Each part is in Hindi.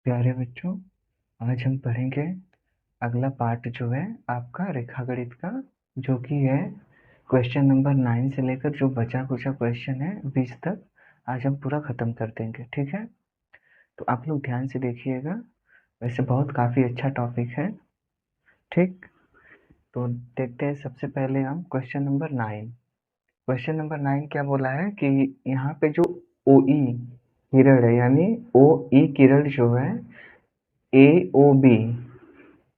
प्यारे बच्चों, आज हम पढ़ेंगे अगला पार्ट जो है आपका रेखागणित का, जो कि है क्वेश्चन नंबर 9 से लेकर जो बचा कुचा क्वेश्चन है 20 तक। आज हम पूरा खत्म कर देंगे, ठीक है। तो आप लोग ध्यान से देखिएगा, वैसे बहुत काफ़ी अच्छा टॉपिक है, ठीक। तो देखते हैं, सबसे पहले हम क्वेश्चन नंबर 9। क्वेश्चन नंबर 9 क्या बोला है कि यहाँ पे जो ओ ई किरण है, यानी ओ ई किरण जो है ए ओ बी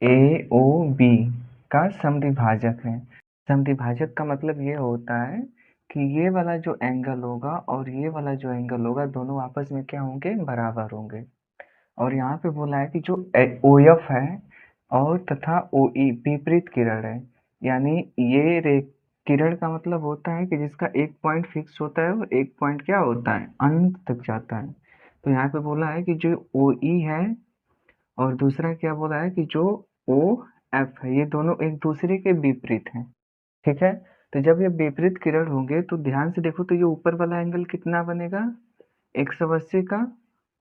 AOB का समद्विभाजक है। समद्विभाजक का मतलब ये होता है कि ये वाला जो एंगल होगा और ये वाला जो एंगल होगा, दोनों आपस में क्या होंगे, बराबर होंगे। और यहाँ पे बोला है कि जो OF है और तथा OE विपरीत किरण है, यानी ये किरण का मतलब होता है कि जिसका एक पॉइंट फिक्स होता है और एक पॉइंट क्या होता है, अनंत तक जाता है। तो यहाँ पे बोला है कि जो OE है और दूसरा क्या बोला है कि जो ओ एफ है, ये दोनों एक दूसरे के विपरीत हैं, ठीक है। तो जब ये विपरीत किरण होंगे तो ध्यान से देखो, तो ये ऊपर वाला एंगल कितना बनेगा, 180 का,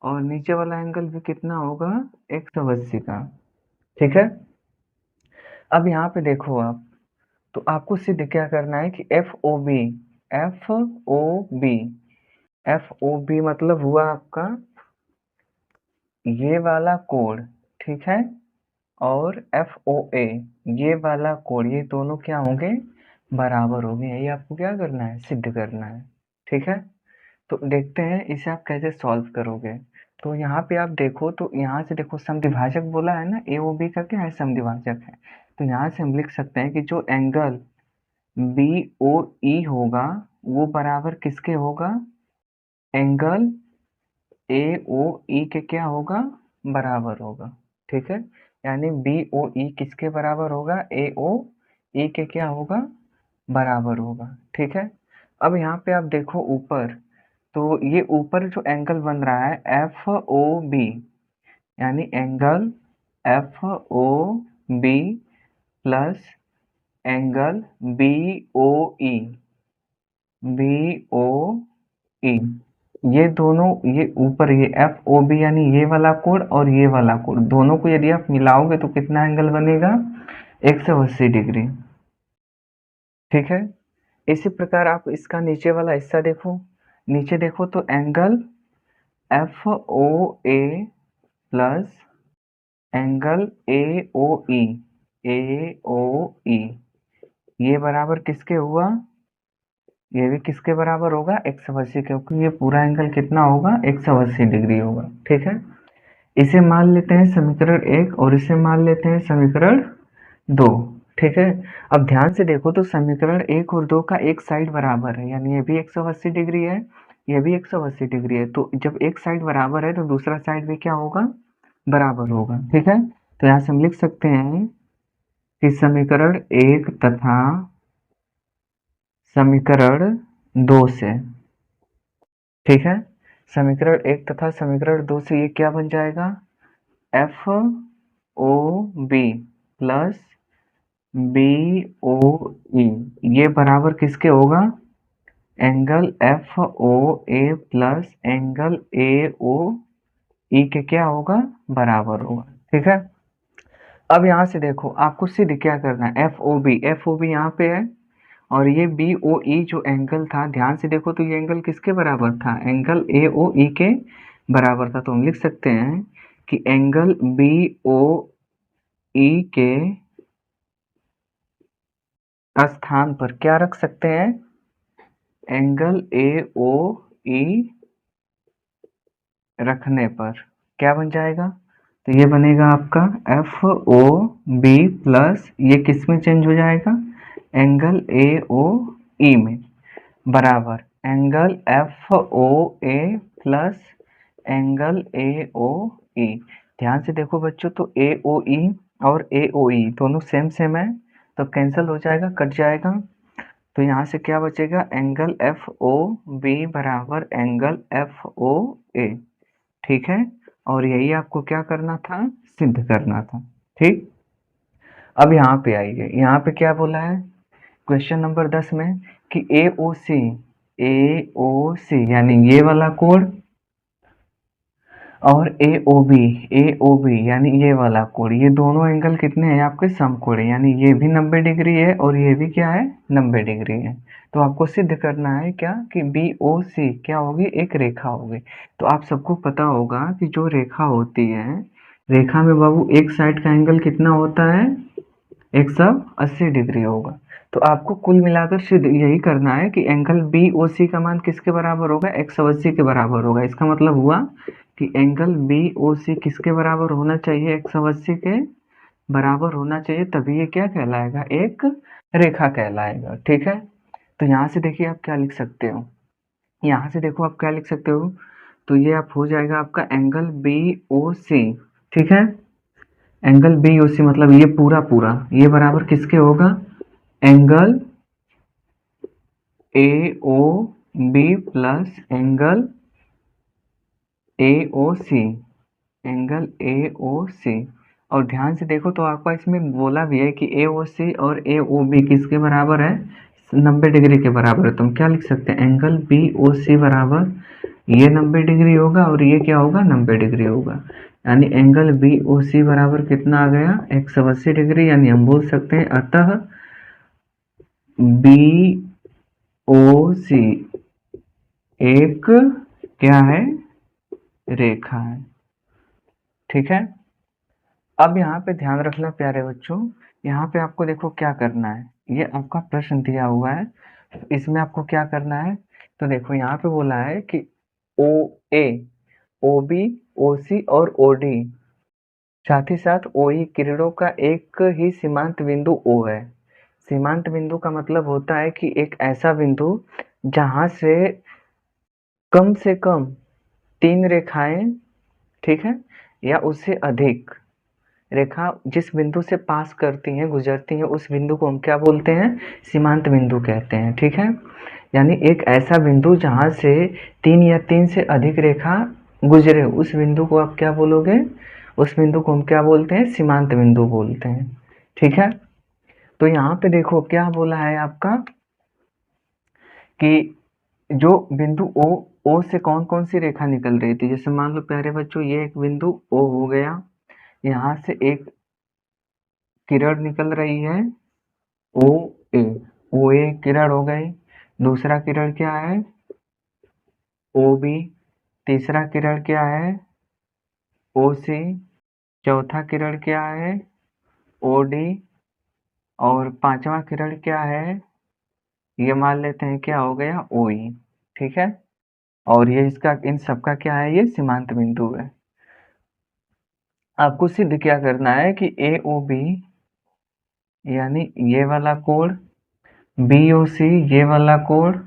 और नीचे वाला एंगल भी कितना होगा, 180 का, ठीक है। अब यहाँ पे देखो आप, तो आपको सिद्ध क्या करना है कि F O B, F O B, F O B मतलब हुआ आपका ये वाला कोण, ठीक है, और एफ ओ ए ये वाला कोण, ये दोनों क्या होंगे, बराबर होंगे। यही आपको क्या करना है, सिद्ध करना है, ठीक है। तो देखते हैं इसे आप कैसे सॉल्व करोगे। तो यहाँ पे आप देखो, तो यहाँ से देखो समद्विभाजक बोला है ना, ए ओ बी का क्या है, समद्विभाजक है। तो यहाँ से हम लिख सकते हैं कि जो एंगल बी ओ ई होगा वो बराबर किसके होगा, एंगल ए ओ ई के क्या होगा, बराबर होगा, ठीक है। यानी बी ओ ई किसके बराबर होगा, ए ओ ई के क्या होगा, बराबर होगा, ठीक है। अब यहाँ पे आप देखो ऊपर, तो ये ऊपर जो एंगल बन रहा है एफ ओ बी, यानी angle F O B plus angle B O E, B O E, ये दोनों, ये ऊपर ये एफ ओ बी यानी ये वाला कोण और ये वाला कोण, दोनों को यदि आप मिलाओगे तो कितना एंगल बनेगा, 180 डिग्री, ठीक है। इसी प्रकार आप इसका नीचे वाला हिस्सा देखो, नीचे देखो तो angle F O A plus angle A O E, A O E, ये बराबर किसके हुआ, ये भी किसके बराबर होगा, 180, क्योंकि ये पूरा एंगल कितना होगा, 180 डिग्री होगा, ठीक है। इसे मान लेते हैं समीकरण 1 और इसे मान लेते हैं समीकरण 2, ठीक है। अब ध्यान से देखो, तो समीकरण 1 और 2 का एक साइड बराबर है, यानी ये भी 180 डिग्री है, ये भी 180 डिग्री है। तो जब एक साइड बराबर है तो दूसरा साइड भी क्या होगा, बराबर होगा, ठीक है। तो यहाँ से हम लिख सकते हैं कि समीकरण 1 तथा समीकरण 2 से, ठीक है, समीकरण 1 तथा समीकरण 2 से ये क्या बन जाएगा, F O B plus B O E, ये बराबर किसके होगा, angle F O A plus angle A O E के क्या होगा, बराबर होगा, ठीक है। अब यहाँ से देखो आपको सिद्ध क्या करना है, एफ ओ बी यहाँ पे है, और ये बी ओ ई जो एंगल था, ध्यान से देखो तो ये एंगल किसके बराबर था, एंगल ए ओ ई के बराबर था। तो हम लिख सकते हैं कि एंगल बी ओ ई के स्थान पर क्या रख सकते हैं, एंगल ए ओ ई रखने पर क्या बन जाएगा, तो ये बनेगा आपका एफ ओ बी प्लस ये किस में चेंज हो जाएगा, एंगल ए ओ ई में, बराबर angle F O A plus angle A O E. ध्यान से देखो बच्चों, तो ए ओ ई और ए ओ ई दोनों सेम सेम है, तो कैंसिल हो जाएगा, कट जाएगा। तो यहाँ से क्या बचेगा, एंगल एफ ओ बी बराबर एंगल एफ ओ ए, ठीक है। और यही आपको क्या करना था, सिद्ध करना था, ठीक। अब यहाँ पे आइए, यहाँ पे क्या बोला है क्वेश्चन नंबर 10 में कि ए ओ सी यानी ये वाला कोण और ए ओ बी यानी ये वाला कोण, ये दोनों एंगल कितने हैं आपके समकोण है, यानी ये भी 90 डिग्री है और ये भी क्या है 90 डिग्री है। तो आपको सिद्ध करना है क्या कि बी ओ सी क्या होगी, एक रेखा होगी। तो आप सबको पता होगा कि जो रेखा होती है, रेखा में बाबू एक साइड का एंगल कितना होता है 180 डिग्री होगा। तो आपको कुल मिलाकर सिर्फ यही करना है कि एंगल बी ओ सी का मान किसके बराबर होगा, 180 के बराबर होगा। इसका मतलब हुआ कि एंगल बी ओ सी किसके बराबर होना चाहिए, 180 के बराबर होना चाहिए, तभी ये क्या कहलाएगा, एक रेखा कहलाएगा। ठीक है, तो यहाँ से देखिए आप क्या लिख सकते हो, यहाँ से देखो आप क्या लिख सकते हो, तो ये आप हो जाएगा आपका एंगल बी ओ सी। ठीक है, एंगल बी ओ सी मतलब ये पूरा पूरा ये बराबर किसके होगा, angle A O B plus angle A O C, angle A O C. और ध्यान से देखो तो आपका इसमें बोला भी है कि ए ओ सी और ए ओ बी किसके बराबर है, 90 डिग्री के बराबर है। तो हम क्या लिख सकते हैं, एंगल बी ओ सी बराबर ये 90 डिग्री होगा और ये क्या होगा 90 डिग्री होगा, यानी एंगल बी ओ सी बराबर कितना आ गया 180 डिग्री। यानी हम बोल सकते हैं अतः बी ओ सी एक क्या है, रेखा है। ठीक है, अब यहाँ पे ध्यान रखना प्यारे बच्चों, यहाँ पे आपको देखो क्या करना है, ये आपका प्रश्न दिया हुआ है, इसमें आपको क्या करना है। तो देखो यहाँ पे बोला है कि ओ ए ओ बी ओ सी और ओ डी, साथ ही साथ ओ ई किरणों का एक ही सीमांत बिंदु ओ है। सीमांत बिंदु का मतलब होता है कि एक ऐसा बिंदु जहां से कम 3 रेखाएं, ठीक है, या उससे अधिक रेखा जिस बिंदु से पास करती हैं, गुजरती हैं, उस बिंदु को हम क्या बोलते हैं, सीमांत बिंदु कहते हैं। ठीक है, यानी एक ऐसा बिंदु जहां से 3 या 3 से अधिक रेखा गुजरे, उस बिंदु को आप क्या बोलोगे, उस बिंदु को हम क्या बोलते हैं, सीमांत बिंदु बोलते हैं। ठीक है, तो यहाँ पे देखो क्या बोला है आपका कि जो बिंदु ओ से कौन कौन सी रेखा निकल रही थी, जैसे मान लो प्यारे बच्चों ये एक बिंदु ओ हो गया, यहाँ से एक किरण निकल रही है ओ ए, ओ ए किरण हो गई, दूसरा किरण क्या है ओ बी, तीसरा किरण क्या है ओ सी, चौथा किरण क्या है ओ डी, और पांचवा किरण क्या है, ये मान लेते हैं क्या हो गया ओ ई। ठीक है, और ये इसका इन सबका क्या है, ये सीमांत बिंदु है। आपको सिद्ध क्या करना है कि ए ओ बी यानी ये वाला कोण, बी ओ सी ये वाला कोण,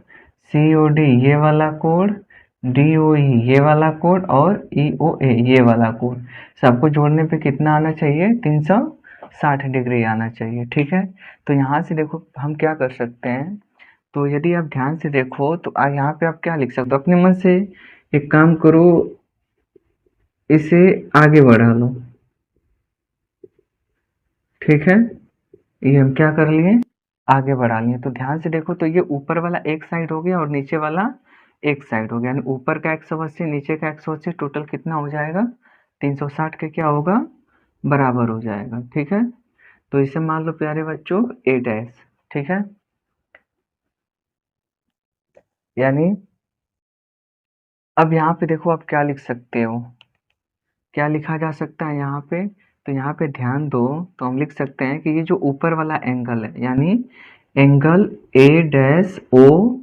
सी ओ डी ये वाला कोण, डी ओ ई ये वाला कोण और ई ओ ए ये वाला कोण, सबको जोड़ने पे कितना आना चाहिए, 360 डिग्री आना चाहिए। ठीक है, तो यहाँ से देखो हम क्या कर सकते हैं, तो यदि आप ध्यान से देखो तो यहाँ पे आप क्या लिख सकते हो, अपने मन से एक काम करो, इसे आगे बढ़ा लो। ठीक है, ये हम क्या कर लिए, आगे बढ़ा लिए। तो ध्यान से देखो तो ये ऊपर वाला एक साइड हो गया और नीचे वाला एक साइड हो गया, यानी ऊपर का 180 नीचे का 180 टोटल कितना हो जाएगा 360 के क्या होगा बराबर हो जाएगा। ठीक है, तो इसे मान लो प्यारे बच्चों ए डैश। ठीक है, यानी अब यहाँ पे देखो आप क्या लिख सकते हो, क्या लिखा जा सकता है यहाँ पे, तो यहाँ पे ध्यान दो तो हम लिख सकते हैं कि ये जो ऊपर वाला एंगल है, यानी एंगल ए डैश ओ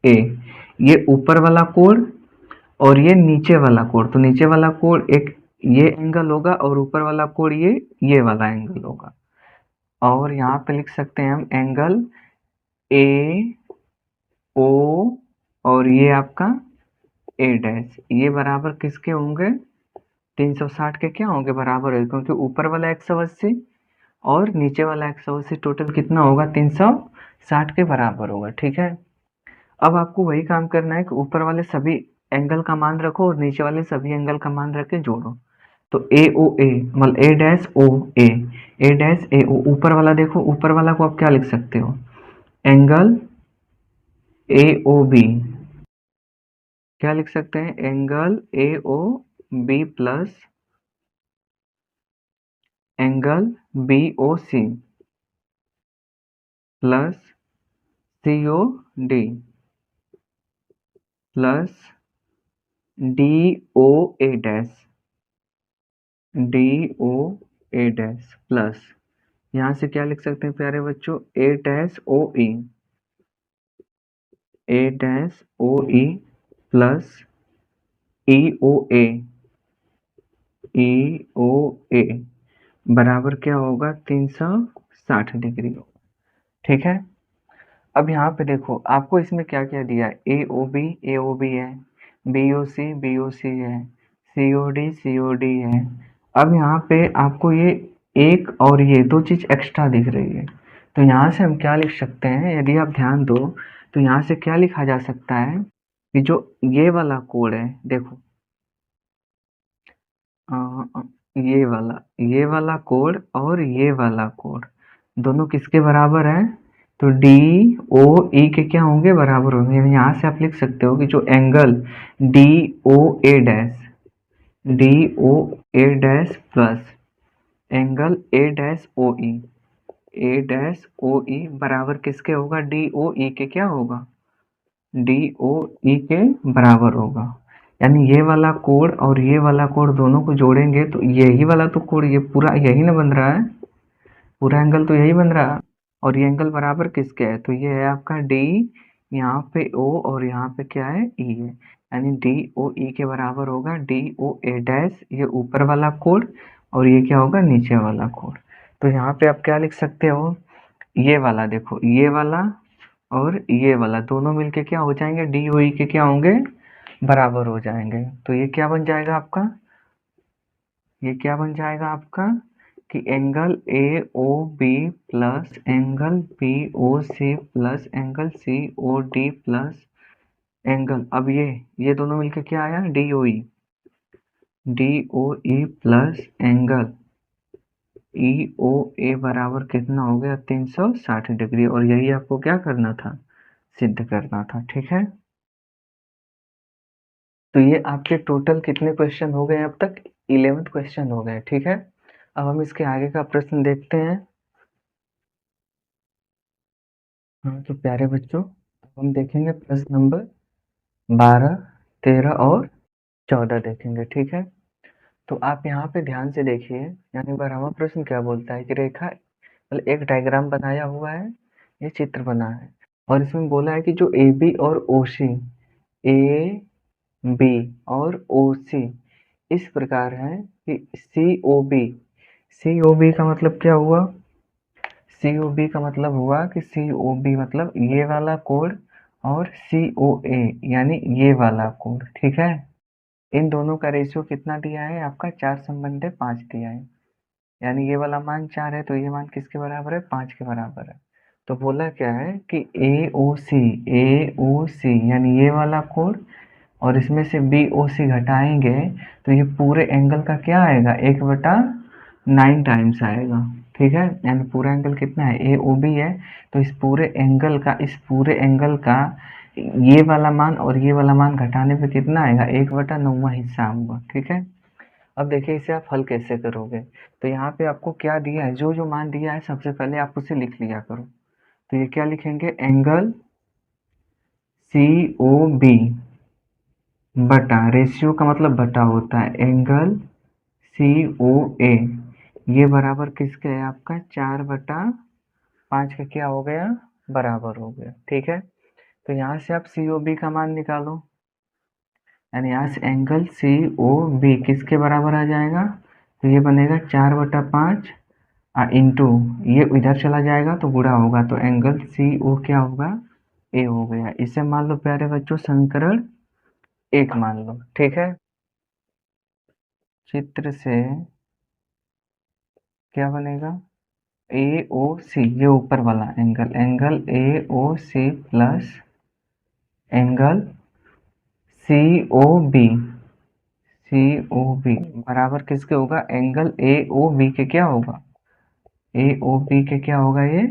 ए, ये ऊपर वाला कोण और ये नीचे वाला कोण, तो नीचे वाला कोण एक ये एंगल होगा और ऊपर वाला कोण ये वाला एंगल होगा। और यहाँ पे लिख सकते हैं हम एंगल ए ओ और ये आपका ए डैश, ये बराबर किसके होंगे 360 के क्या होंगे बराबर है, क्योंकि ऊपर वाला 180 और नीचे वाला 180 टोटल कितना होगा 360 के बराबर होगा। ठीक है, अब आपको वही काम करना है कि ऊपर वाले सभी एंगल का मान रखो और नीचे वाले सभी एंगल का मान रख के जोड़ो। तो ए ओ ए मतलब ए डैश ओ ए, ए डैश ए ओ, ऊपर वाला देखो, ऊपर वाला को आप क्या लिख सकते हो एंगल ए ओ बी, क्या लिख सकते हैं angle A O B plus angle B O C plus C O D plus D O A dash plus यहाँ से क्या लिख सकते हैं प्यारे बच्चों, ए dash O E plus E O A बराबर क्या होगा 360 डिग्री। ठीक है, अब यहाँ पे देखो आपको इसमें क्या क्या दिया है, ए ओ बी है, बी ओ सी है, सी ओ डी है। अब यहाँ पे आपको ये एक और ये दो चीज एक्स्ट्रा दिख रही है, तो यहाँ से हम क्या लिख सकते हैं, यदि आप ध्यान दो तो यहाँ से क्या लिखा जा सकता है कि जो ये वाला कोड है, देखो ये वाला कोड और ये वाला कोड दोनों किसके बराबर है, तो डी ओ ई के क्या होंगे, बराबर होंगे। यहाँ से आप लिख सकते हो कि जो angle D O A dash plus angle A dash O E बराबर किसके होगा, डी ओ ई के क्या होगा, डी ओ ई के बराबर होगा। यानी ये वाला कोड और ये वाला कोड दोनों को जोड़ेंगे तो यही वाला तो कोड ये पूरा यही ना बन रहा है, पूरा एंगल तो यही बन रहा है, और ये एंगल बराबर किसके है, तो ये है आपका डी, यहाँ पे ओ और यहाँ पे क्या है, ई है। यानी डी ओ ई के बराबर होगा डी ओ ए डैश, ये ऊपर वाला कोड, और ये क्या होगा, नीचे वाला कोड। तो यहाँ पे आप क्या लिख सकते हो, ये वाला देखो, ये वाला और ये वाला दोनों मिलके क्या हो जाएंगे, डी ओ ई के क्या होंगे, बराबर हो जाएंगे। तो ये क्या बन जाएगा आपका, ये क्या बन जाएगा आपका कि angle A O B plus angle B O C plus angle C O D plus angle, अब ये दोनों मिलके क्या आया, D O E plus angle E O A बराबर कितना हो गया, 360 डिग्री। और यही आपको क्या करना था, सिद्ध करना था। ठीक है, तो ये आपके टोटल कितने क्वेश्चन हो गए अब तक, 11th क्वेश्चन हो गए। ठीक है, अब हम इसके आगे का प्रश्न देखते हैं। हाँ तो प्यारे बच्चों, अब हम देखेंगे प्रश्न नंबर 12, 13 और 14 देखेंगे। ठीक है, तो आप यहाँ पे ध्यान से देखिए, यानी 12वां प्रश्न क्या बोलता है कि रेखा, मतलब एक डायग्राम बनाया हुआ है, ये चित्र बना है, और इसमें बोला है कि जो ए बी और ओ सी, ए बी और ओ सी इस प्रकार है कि सी ओ बी का मतलब क्या हुआ, सी ओ बी का मतलब हुआ कि सी ओ बी मतलब ये वाला कोड और सी ओ ए यानी ये वाला कोड। ठीक है, इन दोनों का रेशियो कितना दिया है आपका, 4/5 दिया है, यानी ये वाला मान 4 है तो ये मान किसके बराबर है, 5 के बराबर है। तो बोला क्या है कि ए ओ सी यानी ये वाला कोड और इसमें से बी ओ सी घटाएंगे तो ये पूरे एंगल का क्या आएगा, 1/9 टाइम्स आएगा। ठीक है, यानी पूरा एंगल कितना है, ए ओ बी है, तो इस पूरे एंगल का ये वाला मान और ये वाला मान घटाने पे कितना आएगा, 1/9 हिस्सा होगा। ठीक है, अब देखिए इसे आप हल कैसे करोगे, तो यहाँ पे आपको क्या दिया है, जो जो मान दिया है सबसे पहले आप उसे लिख लिया करो। तो ये क्या लिखेंगे, एंगल सी ओ बी बटा, रेशियो का मतलब बटा होता है, एंगल सी ओ ए ये बराबर किसके है आपका, 4/5 का क्या हो गया, बराबर हो गया। ठीक है, तो यहाँ से आप सी ओ बी का मान निकालो, यानी यहाँ से एंगल सी ओ बी किसके बराबर आ जाएगा, तो ये बनेगा 4/5 इंटू ये इधर चला जाएगा तो गुणा होगा, तो एंगल सी ओ क्या होगा, ए हो गया। इसे मान लो प्यारे बच्चों समीकरण 1 मान लो। ठीक है, चित्र से क्या बनेगा, ए ओ सी ये ऊपर वाला angle A O C plus angle C O B बराबर किसके होगा, एंगल ए ओ बी के क्या होगा, ए ओ बी के क्या होगा, ये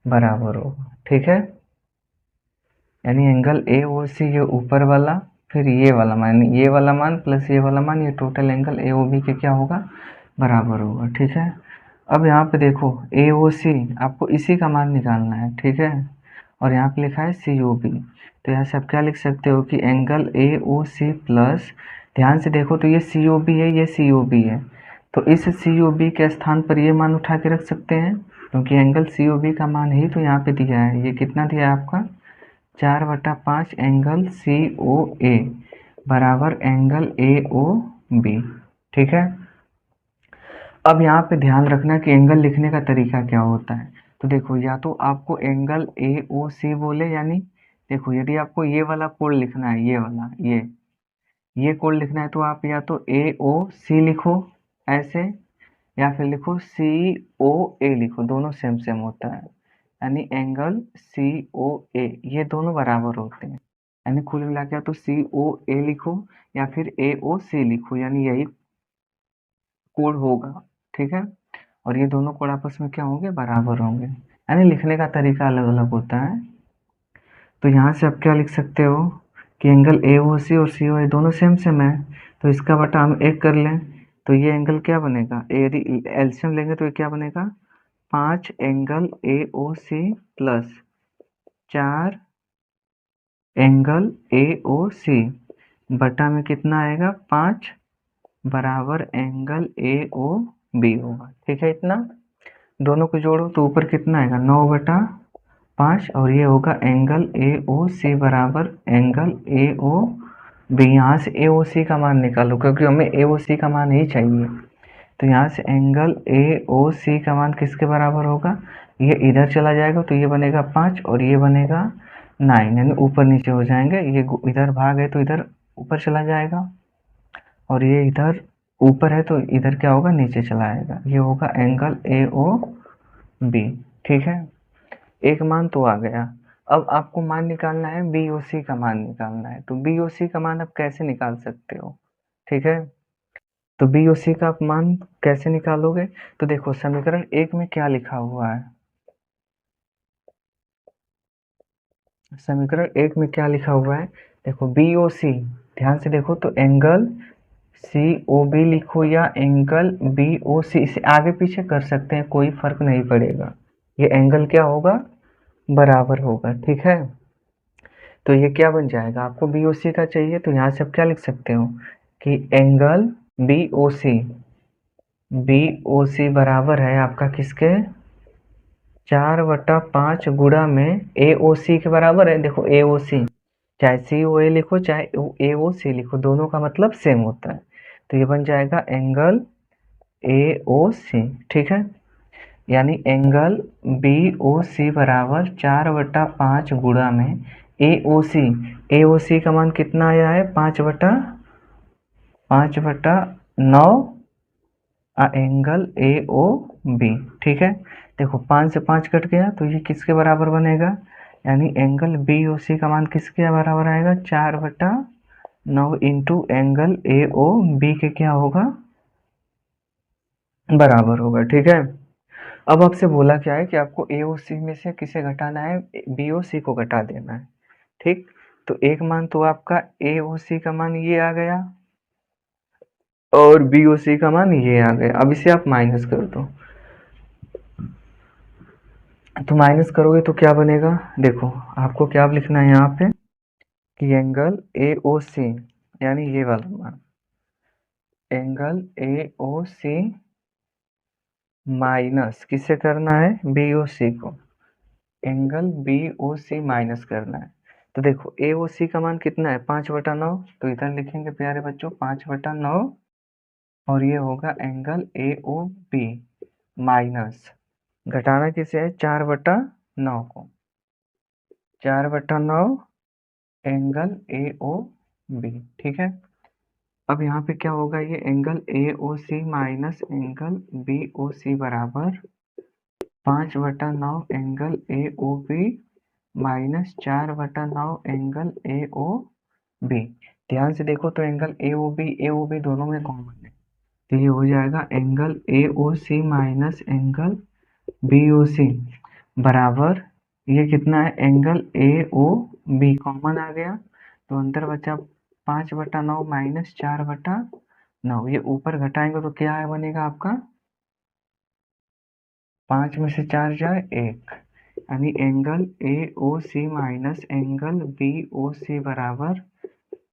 बराबर होगा। ठीक है, यानी एंगल ए ओ सी ये ऊपर वाला फिर ये वाला मान प्लस ये वाला मान, ये total angle A O B के क्या होगा, बराबर होगा। ठीक है, अब यहाँ पे देखो ए ओ सी आपको इसी का मान निकालना है। ठीक है, और यहाँ पे लिखा है सी ओ बी, तो यहाँ से आप क्या लिख सकते हो कि angle A O C plus, ध्यान से देखो तो ये सी ओ बी है, ये सी ओ बी है, तो इस सी ओ बी के स्थान पर ये मान उठा के रख सकते हैं, क्योंकि एंगल सी ओ बी का मान ही तो यहाँ पे दिया है। ये कितना दिया है आपका, 4/5 एंगल सी ओ ए बराबर एंगल ए ओ बी। ठीक है, अब यहाँ पे ध्यान रखना कि एंगल लिखने का तरीका क्या होता है। तो देखो, या तो आपको एंगल ए ओ सी बोले, यानी देखो यदि आपको ये वाला कोड लिखना है, ये वाला ये कोड लिखना है, तो आप या तो ए ओ सी लिखो ऐसे, या फिर लिखो सी ओ ए लिखो, दोनों सेम सेम होता है, यानी एंगल सी ओ ए ये दोनों बराबर होते हैं। यानी कुल मिला के या तो सी ओ ए लिखो या फिर ए ओ सी लिखो, यानी यही कोड होगा। ठीक है, और ये दोनों कोड आपस में क्या होंगे, बराबर होंगे, यानी लिखने का तरीका अलग अलग होता है। तो यहाँ से आप क्या लिख सकते हो कि एंगल ए ओ सी और सी ओ ए दोनों सेम सेम है, तो इसका बटा हम एक कर लें, तो ये एंगल क्या बनेगा, यदि एलसीएम लेंगे तो ये क्या बनेगा, 5 angle A O C plus 4 angle A O C बटा में कितना आएगा, 5 बराबर एंगल ए ओ बी होगा। ठीक है, इतना दोनों को जोड़ो तो ऊपर कितना आएगा, 9/5, और ये होगा एंगल ए ओ सी बराबर एंगल ए ओ बी। यहाँ से ए ओ सी का मान निकालो, क्योंकि हमें ए ओ सी का मान ही चाहिए। तो यहाँ से एंगल ए ओ सी का मान किसके बराबर होगा, ये इधर चला जाएगा तो ये बनेगा 5 और ये बनेगा 9, यानी ऊपर नीचे हो जाएंगे, ये इधर भाग है तो इधर ऊपर चला जाएगा, और ये इधर ऊपर है तो इधर क्या होगा, नीचे चला आएगा, ये होगा एंगल ए ओ बी। ठीक है, एक मान तो आ गया। अब आपको मान निकालना है बी ओ सी का मान निकालना है, तो बी ओ सी का मान आप कैसे निकाल सकते हो। ठीक है, तो बी ओ सी का आप मान कैसे निकालोगे, तो देखो समीकरण 1 में क्या लिखा हुआ है, समीकरण 1 में क्या लिखा हुआ है, देखो बी ओ सी, ध्यान से देखो तो एंगल सी ओ बी लिखो या एंगल बी ओ सी, इसे आगे पीछे कर सकते हैं, कोई फर्क नहीं पड़ेगा, ये एंगल क्या होगा, बराबर होगा। ठीक है, तो ये क्या बन जाएगा, आपको बी ओ सी का चाहिए, तो यहाँ से आप क्या लिख सकते हो कि एंगल बी ओ सी बराबर है आपका किसके, 4/5 गुणा में ए ओ सी के बराबर है। देखो ए ओ सी, चाहे सी ओ ए लिखो चाहे ए ओ सी लिखो, दोनों का मतलब सेम होता है, तो ये बन जाएगा एंगल ए ओ सी। ठीक है, यानी एंगल बी ओ सी बराबर 4/5 गुणा में ए ओ सी का मान कितना आया है, 5/9 एंगल ए ओ बी। ठीक है, देखो 5 से 5 कट गया तो ये किसके बराबर बनेगा, यानी एंगल बी ओ सी का मान किसके बराबर आएगा, 4/9 into angle A O B के क्या होगा, बराबर होगा। ठीक है, अब आपसे बोला क्या है कि आपको ए ओ सी में से किसे घटाना है, बी ओ सी को घटा देना है। ठीक, तो एक मान तो आपका ए ओ सी का मान ये आ गया और बी ओ सी का मान ये आ गया। अब इसे आप माइनस कर दो, तो माइनस करोगे तो क्या बनेगा, देखो आपको क्या लिखना है यहाँ पे कि एंगल ए ओ सी, यानी ये वाला मान, angle A O C minus किसे करना है, बी ओ सी को, angle B O C minus करना है। तो देखो ए ओ सी का मान कितना है, 5/9, तो इधर लिखेंगे प्यारे बच्चों 5/9, और ये होगा angle A O B minus, घटाना किसे है, 4/9 को, 4/9 एंगल ए ओ बी। ठीक है, अब यहाँ पे क्या होगा, ये angle A O C minus angle B O C बराबर 5/9 angle A O B minus 4/9 angle A O B. ध्यान से देखो तो एंगल ए ओ बी दोनों में कॉमन है, तो ये हो जाएगा angle A O C minus angle B O C बराबर, ये कितना है, angle A O B common आ गया तो अंतर बचा 5/9 माइनस 4/9, ये ऊपर घटाएंगे तो क्या बनेगा आपका, 5 में से 4 जाए 1, यानी angle AOC minus angle BOC बराबर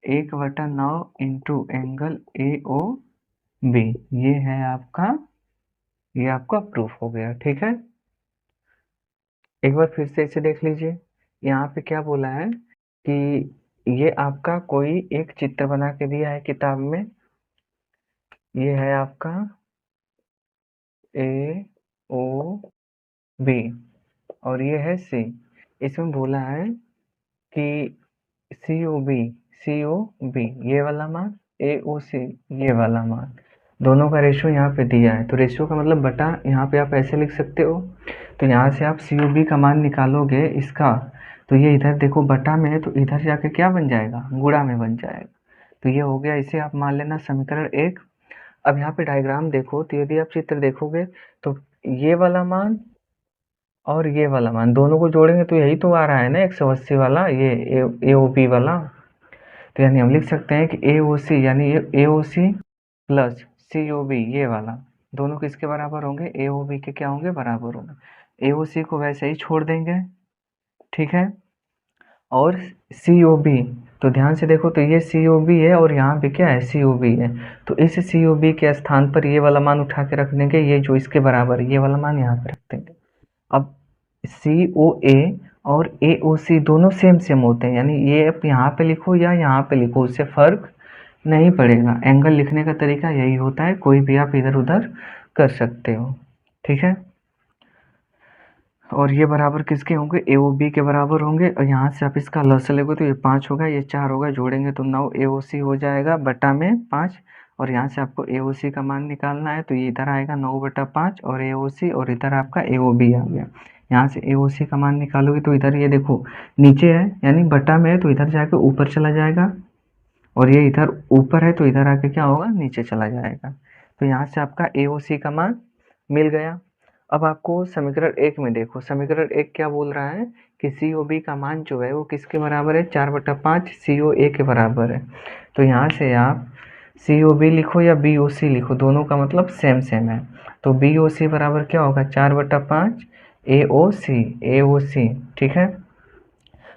1/9 इंटू एंगल AOB। ये है आपका, ये आपका प्रूफ हो गया। ठीक है, एक बार फिर से इसे देख लीजिए। यहाँ पे क्या बोला है कि ये आपका कोई एक चित्र बना के दिया है किताब में, ये है आपका AOB और ये है C। इसमें बोला है कि COB ये वाला मान, AOC ये वाला मान, दोनों का रेशियो यहाँ पे दिया है। तो रेशियो का मतलब बटा, यहाँ पे आप ऐसे लिख सकते हो। तो यहाँ से आप COB का मान निकालोगे इसका, तो ये इधर देखो बटा में है, तो इधर जाके क्या बन जाएगा, गुणा में बन जाएगा। तो ये हो गया, इसे आप मान लेना समीकरण 1। अब यहाँ पे डायग्राम देखो, तो यदि आप चित्र देखोगे तो ये वाला मान और ये वाला मान दोनों को जोड़ेंगे तो यही तो आ रहा है ना 180 वाला, ये AOB वाला। तो यानी हम लिख सकते हैं कि AOC यानी AOC प्लस COB ये वाला दोनों किसके बराबर होंगे, AOB के क्या होंगे, बराबर होंगे। AOC को वैसे ही छोड़ देंगे, ठीक है। और COB, तो ध्यान से देखो, तो ये COB है और यहाँ पे क्या है, COB है। तो इस COB के स्थान पर ये वाला मान उठा के रख देंगे, ये जो इसके बराबर है ये वाला मान यहाँ पे रख देंगे। अब COA और AOC दोनों सेम सेम होते हैं, यानी ये आप यहाँ पे लिखो या यहाँ पे लिखो, उससे फर्क नहीं पड़ेगा। एंगल लिखने का तरीका यही होता है, कोई भी आप इधर उधर कर सकते हो, ठीक है। और ये बराबर किसके होंगे, AOB के बराबर होंगे। और यहाँ से आप इसका लस लेंगे तो ये 5 होगा, ये 4 होगा, जोड़ेंगे तो 9 AOC हो जाएगा बटा में 5। और यहाँ से आपको AOC का मान निकालना है, तो ये इधर आएगा 9/5 और AOC, और इधर आपका AOB आ गया। यहाँ से AOC का मान निकालोगे तो इधर ये देखो नीचे है, यानी बटा में है, तो इधर जाके ऊपर चला जाएगा, और ये इधर ऊपर है तो इधर आके क्या होगा, नीचे चला जाएगा। तो यहाँ से आपका AOC का मान मिल गया। अब आपको समीकरण 1 में देखो, समीकरण 1 क्या बोल रहा है कि COB का मान जो है वो किसके बराबर है, 4/5 COA के बराबर है। तो यहाँ से आप COB लिखो या BOC लिखो, दोनों का मतलब सेम सेम है। तो BOC बराबर क्या होगा, 4/5 AOC, ठीक है।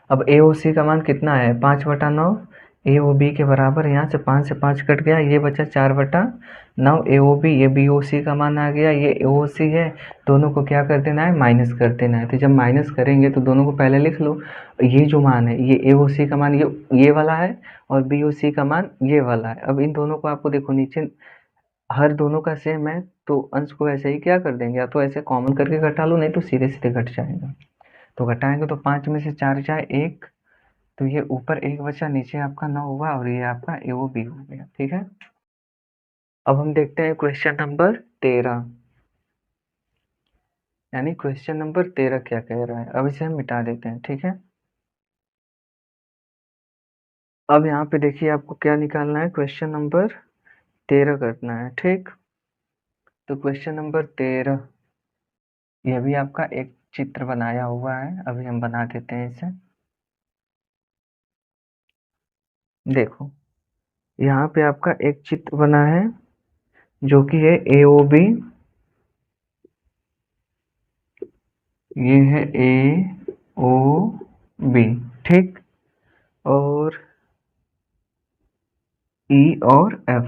अब AOC का मान कितना है, 5/9, AOB के बराबर। यहाँ से 5 से 5 कट गया, ये बचा 4/9 AOB, ये BOC का मान आ गया, ये AOC है। दोनों को क्या कर देना है, माइनस कर देना है। तो जब माइनस करेंगे तो दोनों को पहले लिख लो, ये जो मान है ये AOC का मान ये वाला है, और BOC का मान ये वाला है। अब इन दोनों को आपको देखो नीचे हर दोनों का सेम है, तो अंश को ऐसे ही क्या कर देंगे, या तो ऐसे कॉमन करके घटा लो, नहीं तो सीधे सीधे घट जाएगा। तो घटाएंगे तो 5 में से 4 जाए 1, तो ये ऊपर 1 बचा, नीचे आपका 9 हुआ, और ये आपका AOB हो गया, ठीक है। अब हम देखते हैं क्वेश्चन नंबर 13, यानी क्वेश्चन नंबर 13 क्या कह रहा है। अब इसे हम मिटा देते हैं, ठीक है। अब यहाँ पे देखिए आपको क्या निकालना है, क्वेश्चन नंबर 13 करना है, ठीक। तो क्वेश्चन नंबर 13, यह भी आपका एक चित्र बनाया हुआ है, अभी हम बना देते हैं इसे। देखो यहाँ पे आपका एक चित्र बना है जो कि है AOB, ये है AOB, ठीक। और E और F,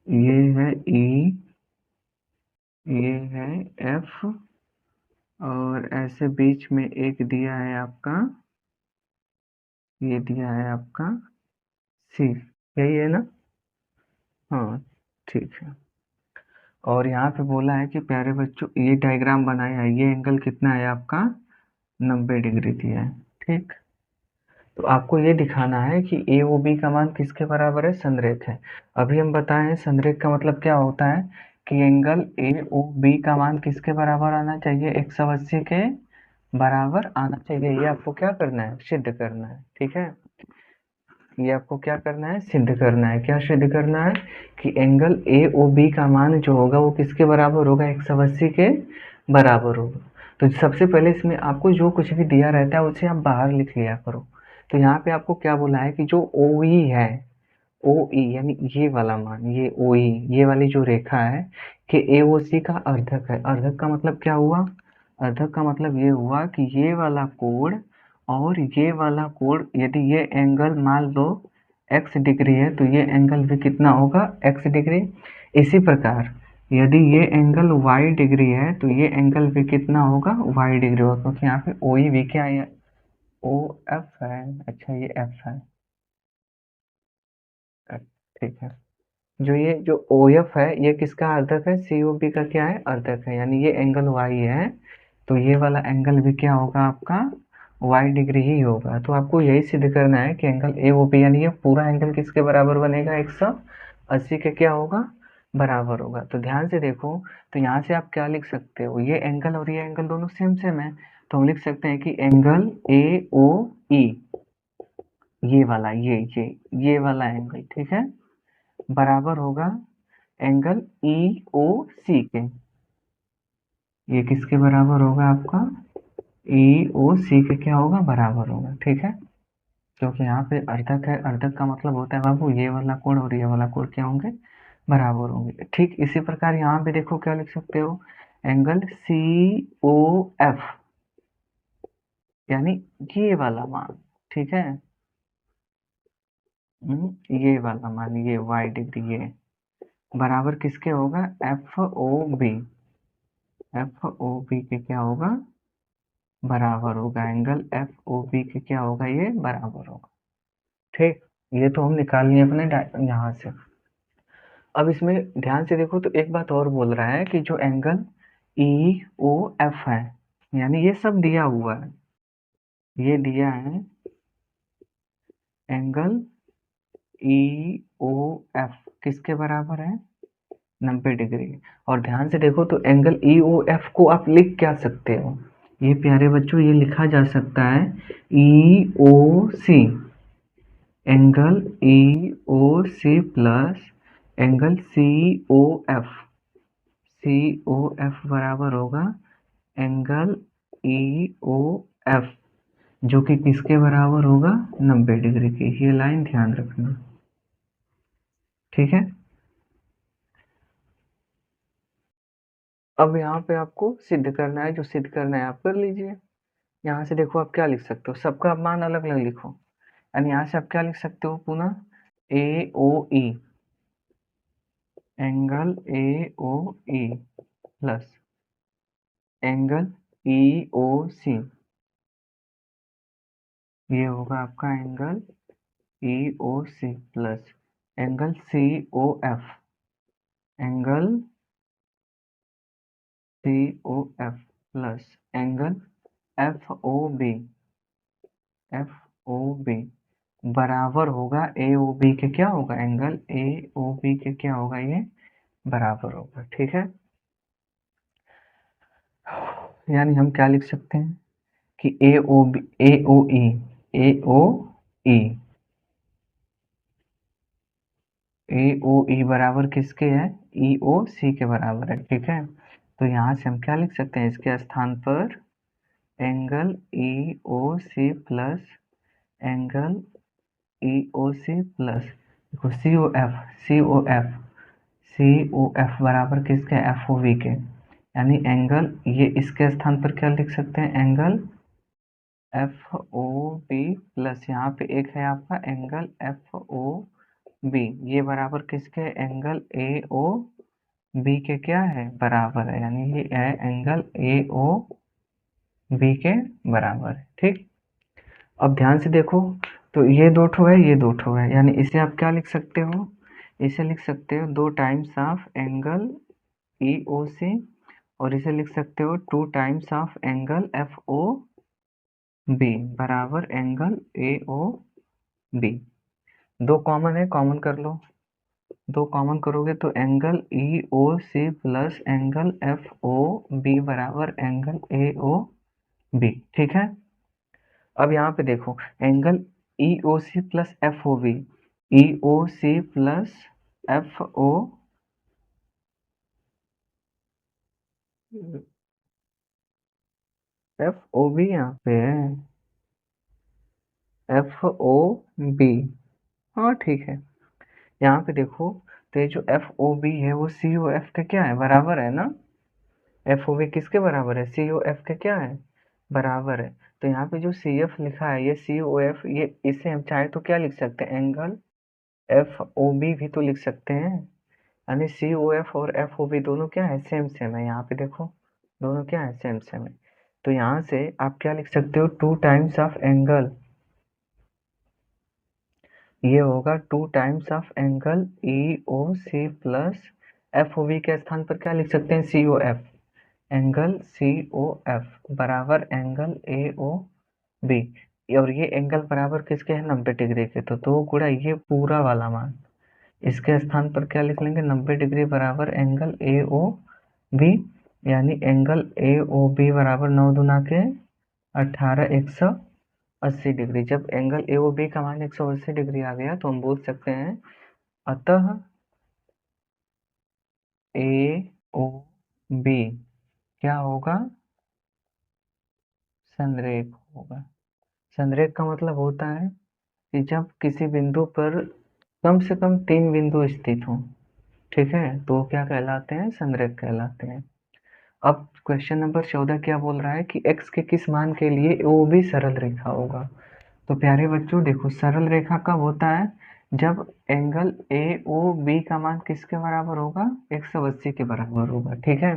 ये है E, ये है F, और ऐसे बीच में एक दिया है आपका, ये दिया है आपका C, यही है ना, हाँ ठीक है। और यहाँ पे बोला है कि प्यारे बच्चों ये डायग्राम बनाया है, ये एंगल कितना है आपका, 90 डिग्री दिया है, ठीक। तो आपको ये दिखाना है कि AOB का मान किसके बराबर है, संरेख है। अभी हम बताएं संरेख का मतलब क्या होता है कि एंगल AOB का मान किसके बराबर आना चाहिए, 180 के बराबर आना चाहिए। ये आपको क्या करना है, सिद्ध करना है, ठीक है। ये आपको क्या करना है, सिद्ध करना है। क्या सिद्ध करना है कि एंगल AOB का मान जो होगा वो किसके बराबर होगा, 180 के बराबर होगा। तो सबसे पहले इसमें आपको जो कुछ भी दिया रहता है उसे आप बाहर लिख लिया करो। तो यहाँ पे आपको क्या बोला है कि जो OE है, OE यानी ये वाला मान, ये OE, ये वाली जो रेखा है कि AOC का अर्धक है। अर्धक का मतलब क्या हुआ? अर्धक का मतलब ये हुआ कि ये वाला कोण और ये वाला कोण, यदि ये एंगल मान लो x डिग्री है तो ये एंगल भी कितना होगा? x degree. इसी प्रकार यदि ये एंगल y डिग्री है तो ये एंगल भी कितना होगा? y डिग्री होगा, क्योंकि यहाँ पे OE भी क्या है? OF है। अच्छा, ये F है। ठीक है। जो OF है ये किसका अर्धक है? COP का क्या है? अर्धक है, यानी ये एंगल y है तो ये वाला एंगल भी क्या होगा आपका? y डिग्री ही होगा। तो आपको यही सिद्ध करना है कि एंगल AOP यानी ये पूरा एंगल किसके बराबर बनेगा? 180 के क्या होगा? बराबर होगा। तो ध्यान से देखो, तो यहाँ से आप क्या लिख सकते हो? ये एंगल और ये एंगल दोनों सेम सेम है, तो हम लिख सकते हैं कि एंगल AOE, ये वाला, ये वाला एंगल, ठीक है, बराबर होगा एंगल EOC के। ये किसके बराबर होगा आपका? EOC के क्या होगा? बराबर होगा, ठीक है। क्योंकि यहाँ पे अर्धक है, अर्धक का मतलब होता है बाबू ये वाला कोण और ये वाला कोण क्या होंगे? बराबर होंगे। ठीक इसी प्रकार यहाँ पे देखो क्या लिख सकते हो? एंगल COF यानी ये वाला मान, ठीक है, ये वाला मान, ये y डिग्री, ये बराबर किसके होगा? FOB। FOB के क्या होगा? बराबर होगा। एंगल FOB के क्या होगा? ये बराबर होगा। ठीक, ये तो हम निकाल लिए अपने यहाँ से। अब इसमें ध्यान से देखो तो एक बात और बोल रहा है कि जो एंगल EOF है, यानी ये सब दिया हुआ है, ये दिया है एंगल EOF किसके बराबर है? 90 डिग्री। और ध्यान से देखो तो एंगल EOF को आप लिख क्या सकते हो? ये प्यारे बच्चों ये लिखा जा सकता है EOC, angle EOC plus angle COF। COF बराबर होगा एंगल EOF, जो कि किसके बराबर होगा? 90 डिग्री की। ये लाइन ध्यान रखना, ठीक है। अब यहाँ पे आपको सिद्ध करना है, जो सिद्ध करना है आप कर लीजिए। यहाँ से देखो आप क्या लिख सकते हो, सबका आप मान अलग अलग लिखो। यानी यहाँ से आप क्या लिख सकते हो? पुनः AOE, angle AOE plus angle EOC, ये होगा आपका angle EOC plus angle COF, angle COF plus angle FOB, FOB बराबर होगा AOB के क्या होगा? एंगल AOB के क्या होगा? ये बराबर होगा, ठीक है। यानी हम क्या लिख सकते हैं कि AOB, AOE, AOE, AOE बराबर किसके है? EOC के बराबर है, ठीक है। तो यहाँ से हम क्या लिख सकते हैं? इसके स्थान पर angle EOC plus angle EOC plus देखो COF, COF, COF बराबर किसके? FOV के। यानी एंगल, ये इसके स्थान पर क्या लिख सकते हैं? एंगल FOB प्लस यहाँ पे एक है आपका एंगल FOB, ये बराबर किसके? एंगल AOB के क्या है? बराबर है। यानी ये है एंगल AOB के बराबर है, ठीक। अब ध्यान से देखो तो ये दो ठो है, ये दो ठो है, यानी इसे आप क्या लिख सकते हो? इसे लिख सकते हो 2 टाइम्स ऑफ एंगल EOC, और इसे लिख सकते हो 2 टाइम्स ऑफ एंगल FOB बराबर एंगल AOB। दो कॉमन है, कॉमन कर लो। दो कॉमन करोगे तो angle EOC plus angle FOB बराबर एंगल AOB, ठीक है। अब यहाँ पे देखो angle EOC plus FOB, EOC plus FOB यहाँ पे है, FOB, हाँ ठीक है। यहाँ पे देखो, तो ये जो FOB है वो COF के क्या है, बराबर है ना। FOB किसके बराबर है, COF के क्या है, बराबर है। तो यहाँ पे जो CF लिखा है ये COF, ये इसे हम चाहे तो क्या लिख सकते हैं, एंगल FOB भी तो लिख सकते हैं। यानी COF और FOB दोनों क्या है, सेम सेम है। यहाँ पे देखो दोनों क्या है, सेम सेम है। तो यहाँ से आप क्या लिख सकते हो, 2 टाइम्स ऑफ एंगल, ये होगा 2 times of angle EOC plus FOB के स्थान पर क्या लिख सकते हैं, COF, एंगल COF बराबर एंगल AOB। और ये एंगल बराबर किसके हैं, 90 डिग्री के। तो 2 गुणा ये पूरा वाला मान, इसके स्थान पर क्या लिख लेंगे, 90 डिग्री बराबर एंगल AOB। यानी एंगल AOB बराबर 9 दूना के 18, 180 डिग्री। जब एंगल AOB का मान 180 डिग्री आ गया तो हम बोल सकते हैं अतः AOB क्या होगा, संरेख होगा। संरेख का मतलब होता है कि जब किसी बिंदु पर कम से कम 3 बिंदु स्थित हों, ठीक है, तो वो क्या कहलाते हैं, संरेख कहलाते हैं। अब क्वेश्चन नंबर 14 क्या बोल रहा है कि x के किस मान के लिए ओ भी सरल रेखा होगा। तो प्यारे बच्चों देखो, सरल रेखा कब होता है, जब एंगल AOB का मान किसके बराबर होगा, 180 के बराबर होगा, ठीक है।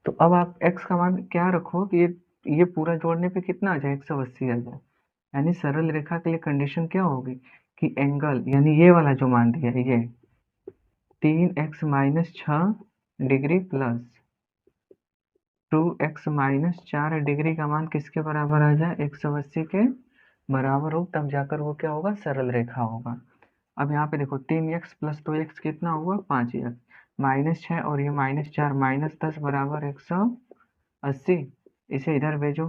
तो अब आप x का मान क्या रखो कि ये पूरा जोड़ने पे कितना आ जाए, 180 आ जाए। यानी सरल रेखा के लिए कंडीशन क्या होगी कि एंगल, यानी ये वाला जो मान दिया है ये 3x minus 6 degree plus 2x minus 4 degree का मान किसके बराबर आ जाए, 180 के बराबर हो, तब जाकर वो क्या होगा, सरल रेखा होगा। अब यहाँ पे देखो 3x प्लस 2x कितना हुआ, 5x माइनस 6 और ये माइनस 4 माइनस 10 बराबर 180। इसे इधर भेजो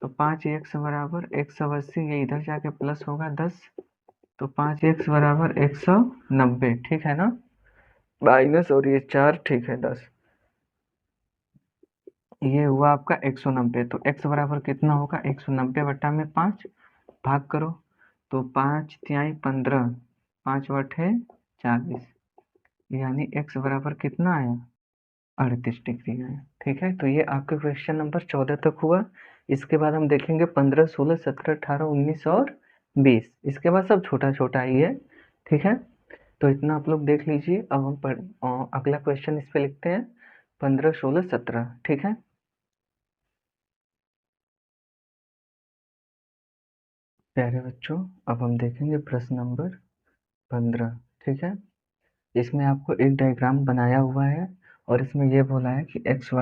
तो 5x बराबर 180, ये इधर जाके प्लस होगा 10, तो 5x बराबर 190, ठीक है ना। माइनस और ये 4, ठीक है 10, ये हुआ आपका 190। तो x बराबर कितना होगा, 190 बटा में 5, भाग करो तो 5 तिहाई 15, 5 बटे 40, यानी x बराबर कितना आया, 38 डिग्री आया, ठीक है। तो ये आपके क्वेश्चन नंबर 14 तक हुआ। इसके बाद हम देखेंगे 15, 16, 17, 18, 19 और 20। इसके बाद सब छोटा छोटा ही है, ठीक है। तो इतना आप लोग देख लीजिए। अब हम अगला क्वेश्चन इस पे लिखते हैं 15, 16, 17, ठीक है। प्यारे बच्चों, अब हम देखेंगे प्रश्न नंबर 15, ठीक है। इसमें आपको एक डायग्राम बनाया हुआ है और इसमें ये बोला है कि एक्स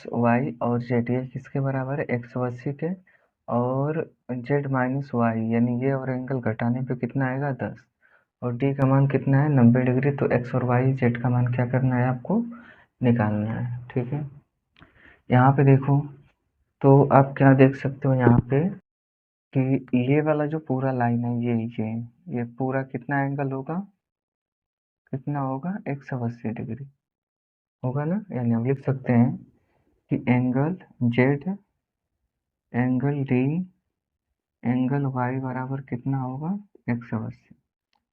वाई और जेड ये किसके बराबर है, 180 के, और जेड माइनस वाई यानी ये और एंगल घटाने पे कितना आएगा, 10, और डी का मान कितना है, 90 डिग्री। तो एक्स और वाई जेड का मान क्या करना है, आपको निकालना है, ठीक है। यहाँ पे देखो, तो आप क्या देख सकते हो यहाँ पे कि ये वाला जो पूरा लाइन है ये पूरा कितना एंगल होगा, कितना होगा, 180 डिग्री होगा ना। यानी हम लिख सकते हैं कि angle Z, angle D, angle Y बराबर कितना होगा, 180।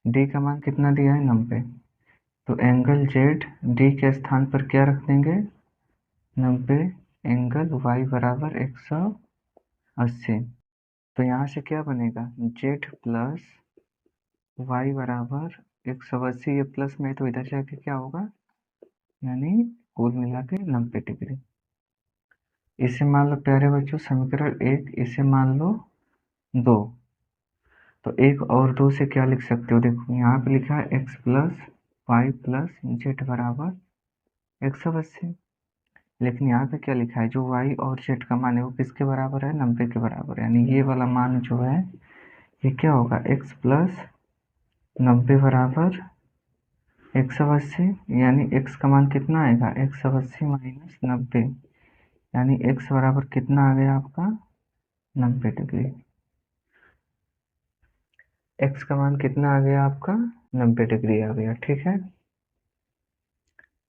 डी का मान कितना दिया है, 90। तो एंगल जेड डी के स्थान पर क्या रख देंगे, 90, एंगल वाई बराबर 180। तो यहाँ से क्या बनेगा, जेड प्लस वाई बराबर 180, ये प्लस में तो इधर जाके क्या होगा, यानी कुल मिला के 90 डिग्री। इसे मान लो प्यारे बच्चों समीकरण 1, इसे मान लो 2। तो 1 और 2 से क्या लिख सकते हो, देखो यहाँ पे लिखा है x plus Y plus Z बराबर 180, लेकिन यहाँ पे क्या लिखा है, जो y और z का मान है वो किसके बराबर है, 90 के बराबर। यानी ये वाला मान जो है ये क्या होगा, x प्लस 90 बराबर 180, यानी x का मान कितना आएगा, 180 माइनस 90, यानी x बराबर कितना आ गया आपका, 90 डिग्री। x का मान कितना आ गया आपका, 90 डिग्री आ गया, ठीक है।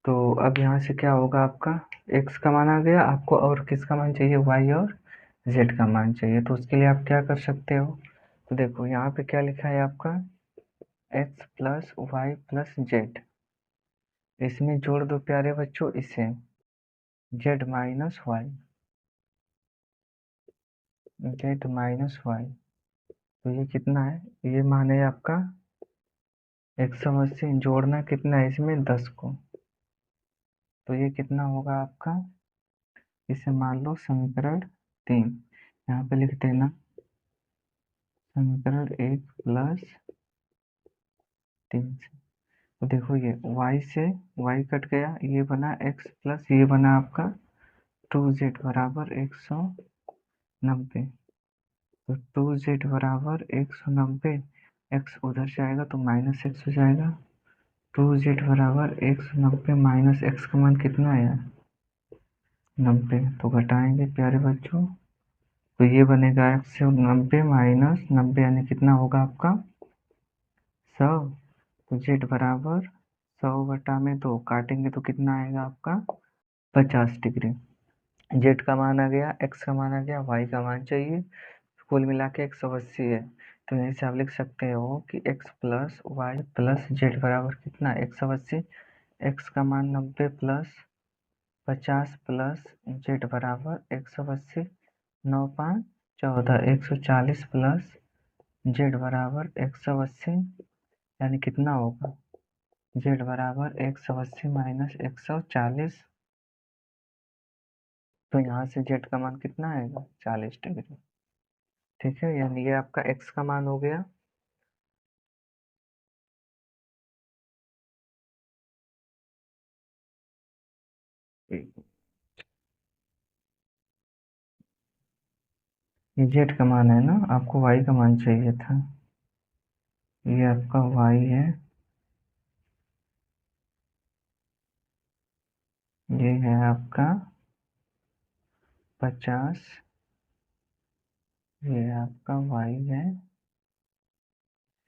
तो अब यहाँ से क्या होगा आपका, x का मान आ गया आपको, और किसका मान चाहिए, y और जेड का मान चाहिए। तो उसके लिए आप क्या कर सकते हो, तो देखो यहाँ पे क्या लिखा है आपका x plus Y plus Z, इसमें जोड़ दो प्यारे बच्चों इसे Z minus Y, Z minus Y. तो ये कितना है, ये मान है आपका 180, जोड़ना कितना है इसमें 10 को, तो ये कितना होगा आपका, इसे मान लो समीकरण 3, यहाँ पे लिख देना समीकरण 1 प्लस 3 से। तो देखो ये y से y कट गया, ये बना x प्लस ये बना आपका 2z बराबर 190। तो 2z बराबर 190, x उधर से आएगा तो माइनस एक्स हो जाएगा। 2z बराबर 190 माइनस एक्स का मान कितना आया 90, तो घटाएंगे प्यारे बच्चों, तो ये बनेगा 190 माइनस 90 यानी कितना होगा आपका 100। तो जेड बराबर 100/2 काटेंगे तो कितना आएगा आपका 50 डिग्री। जेड का मान आ गया, एक्स का मान आ गया, वाई का मान चाहिए, कुल मिला के 180 है। तो यहीं से आप लिख सकते हो कि X plus Y plus Z बराबर कितना 180, एक्स का मान 90 प्लस 50 प्लस जेड बराबर 180, 9 5 14, 140 प्लस जेड बराबर 180 यानी कितना होगा जेड बराबर 180 माइनस 140। तो यहाँ से जेड का मान कितना आएगा 40 डिग्री। ठीक है, यानी ये आपका एक्स का मान हो गया। ये जेड का मान है ना, आपको वाई का मान चाहिए था, ये आपका वाई है, ये है आपका 50, ये आपका वाई है,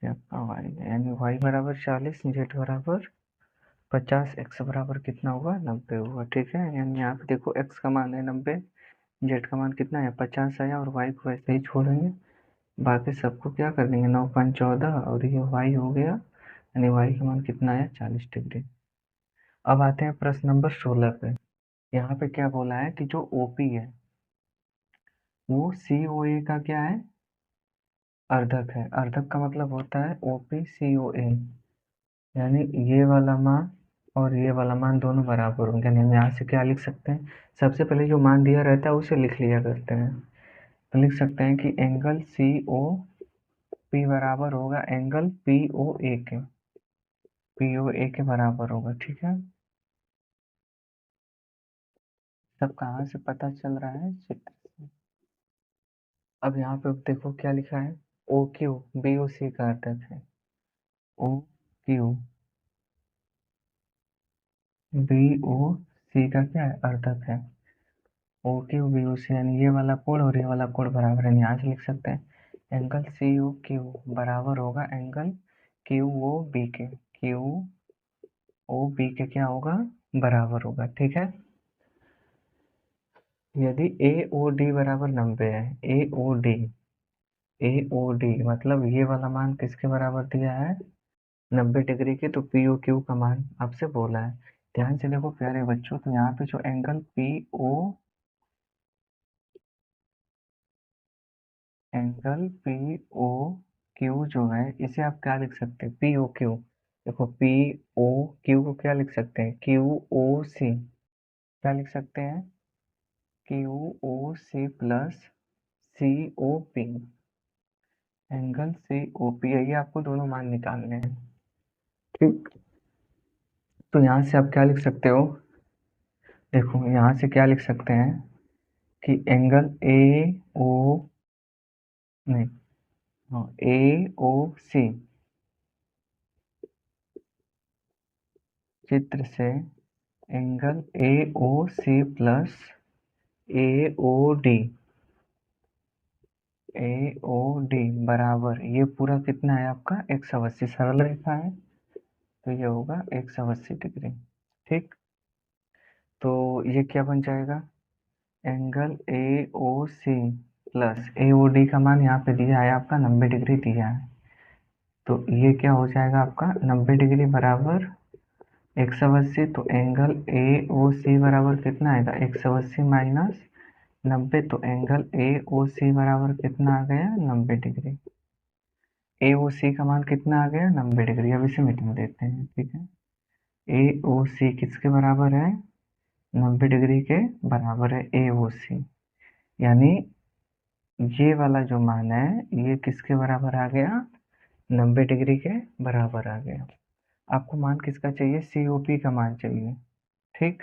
ये आपका वाई है, यानी वाई बराबर 40, जेड बराबर 50, एक्स बराबर कितना हुआ 90 हुआ। ठीक है, यानी यहाँ पे देखो एक्स का मान है 90, जेड का मान कितना है 50 आया, और वाई को वैसे ही छोड़ेंगे, बाकी सबको क्या कर देंगे 9 5 14, और ये वाई हो गया, यानी वाई का मान कितना है 40 डिग्री। अब आते हैं प्रश्न नंबर 16 पे। यहाँ पे क्या बोला है कि जो ओपी है वो सी ओ ए का क्या है अर्धक है। अर्धक का मतलब होता है ओपी सी ओ ए, यानी ये वाला मान और ये वाला मान दोनों बराबर होंगे। यानी हम यहाँ से क्या लिख सकते हैं, सबसे पहले जो मान दिया रहता है उसे लिख लिया करते हैं। तो लिख सकते हैं कि एंगल सी ओ पी बराबर होगा एंगल पी ओ ए के, पी ओ ए के बराबर होगा। ठीक है, सब कहाँ से पता चल रहा है चित्र से। अब यहाँ पे देखो क्या लिखा है, ओ क्यू बी ओ सी का अर्धक है, ओ क्यू बी ओ सी का क्या है अर्धक है, ओ क्यू बी ओ सी, यानी ये वाला कोण और ये वाला कोण बराबर है। यहाँ से लिख सकते हैं एंगल सी ओ क्यू बराबर होगा एंगल क्यू ओ बी के, क्यू ओ बी के क्या होगा बराबर होगा। ठीक है, यदि ए ओ डी बराबर 90 है, ए O D, A O D मतलब ये वाला मान किसके बराबर दिया है 90 डिग्री के, तो पी ओ क्यू का मान आपसे बोला है। ध्यान से देखो प्यारे बच्चों, तो यहाँ पे जो angle P O, angle P O Q जो है इसे आप क्या लिख सकते हैं पी ओ क्यू, देखो पी ओ क्यू को क्या लिख सकते हैं क्यू ओ सी, क्या लिख सकते हैं Q O C plus C O P, angle C O P, ये आपको दोनों मान निकालने हैं। ठीक, तो यहाँ से आप क्या लिख सकते हो, देखो यहाँ से क्या लिख सकते हैं कि एंगल ए ओ, नहीं, हाँ ए ओ सी, चित्र से angle A O C plus A O D, A O D बराबर ये पूरा कितना है आपका 180, सरल रेखा है तो ये होगा 180 डिग्री। ठीक, तो ये क्या बन जाएगा angle A O C plus A O D का मान यहाँ पे दिया है आपका 90 डिग्री दिया है, तो ये क्या हो जाएगा आपका 90 डिग्री बराबर 180, तो एंगल ए ओ सी बराबर कितना आएगा 180 माइनस 90, तो एंगल ए ओ सी बराबर कितना आ गया 90 डिग्री। ए ओ सी का मान कितना आ गया 90 डिग्री। अब इसे मिटा देते हैं, ठीक है। ए ओ सी किसके बराबर है 90 डिग्री के बराबर है ए ओ सी, यानी ये वाला जो मान है ये किसके बराबर आ गया 90 डिग्री के बराबर आ गया। आपको मान किसका चाहिए COP का मान चाहिए, ठीक।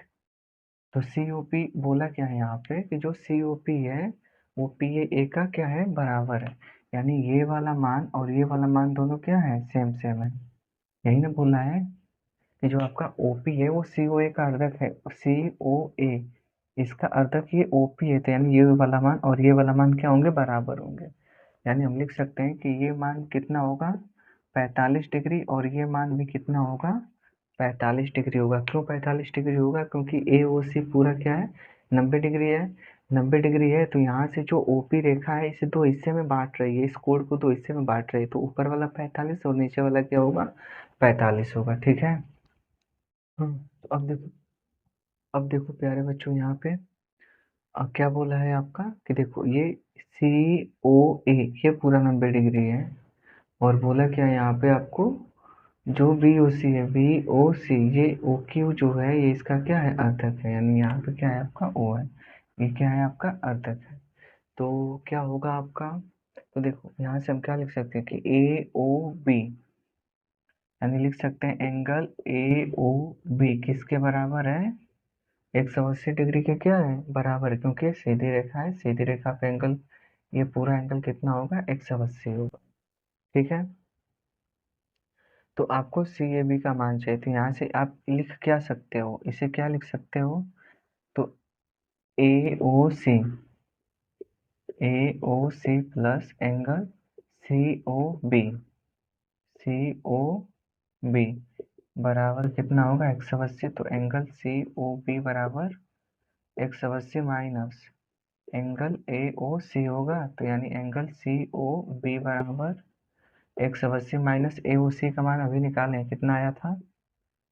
तो COP बोला क्या है यहाँ पे कि जो COP है वो PA का क्या है बराबर है, यानी ये वाला मान और ये वाला मान दोनों क्या है सेम सेम है। यही ना बोला है कि जो आपका OP है वो COA का अर्धक है, COA इसका अर्धक ये OP है, तो यानी ये वाला मान और ये वाला मान क्या होंगे बराबर होंगे। यानी हम लिख सकते हैं कि ये मान कितना होगा 45 डिग्री और ये मान भी कितना होगा 45 डिग्री होगा। क्यों 45 डिग्री होगा, क्योंकि AOC पूरा क्या है 90 डिग्री है। 90 डिग्री है तो यहाँ से जो OP रेखा है इसे दो हिस्से में बांट रही है, इस कोण को दो हिस्से में बांट रही है, तो ऊपर वाला 45 और नीचे वाला क्या होगा 45 होगा, ठीक है। तो अब देखो प्यारे बच्चों यहाँ पे क्या बोला है आपका कि देखो ये COA ये पूरा 90 डिग्री है, और बोला क्या है यहाँ पे आपको जो VOC है VOC ये OQ जो है ये इसका क्या है अर्धक है, यानी यहाँ पे क्या है आपका O है, ये क्या है आपका अर्धक है। तो क्या होगा आपका, तो देखो यहाँ से हम क्या लिख सकते हैं कि AOB, यानी लिख सकते हैं एंगल AOB किसके बराबर है 180 डिग्री के क्या है बराबर है, क्योंकि सीधी रेखा है, सीधी रेखा पे एंगल ये पूरा एंगल कितना होगा 180 होगा, ठीक है। तो आपको CAB का मान चाहिए, तो यहाँ से आप लिख क्या सकते हो, इसे क्या लिख सकते हो, तो AOC प्लस एंगल COB बराबर कितना होगा 180, तो एंगल COB बराबर 180 माइनस एंगल AOC होगा, तो यानी एंगल COB बराबर 180 माइनस AOC का मान अभी निकालें कितना आया था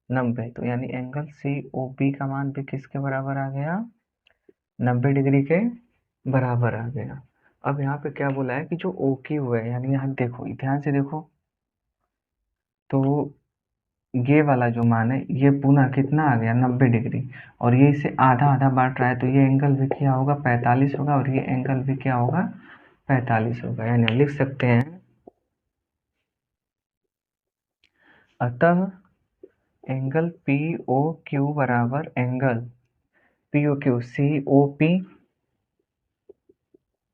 90, तो यानी एंगल COB का मान भी किसके बराबर आ गया 90 डिग्री के बराबर आ गया। अब यहाँ पे क्या बोला है कि जो OQ है, यानी यहाँ देखो ध्यान से देखो, तो ये वाला जो मान है ये पुनः कितना आ गया 90 डिग्री, और ये इसे आधा आधा बांट रहा है, तो ये एंगल भी क्या होगा 45 होगा, और ये एंगल भी क्या होगा 45 होगा, यानी हम लिख सकते हैं अतः एंगल POQ बराबर angle POQ COP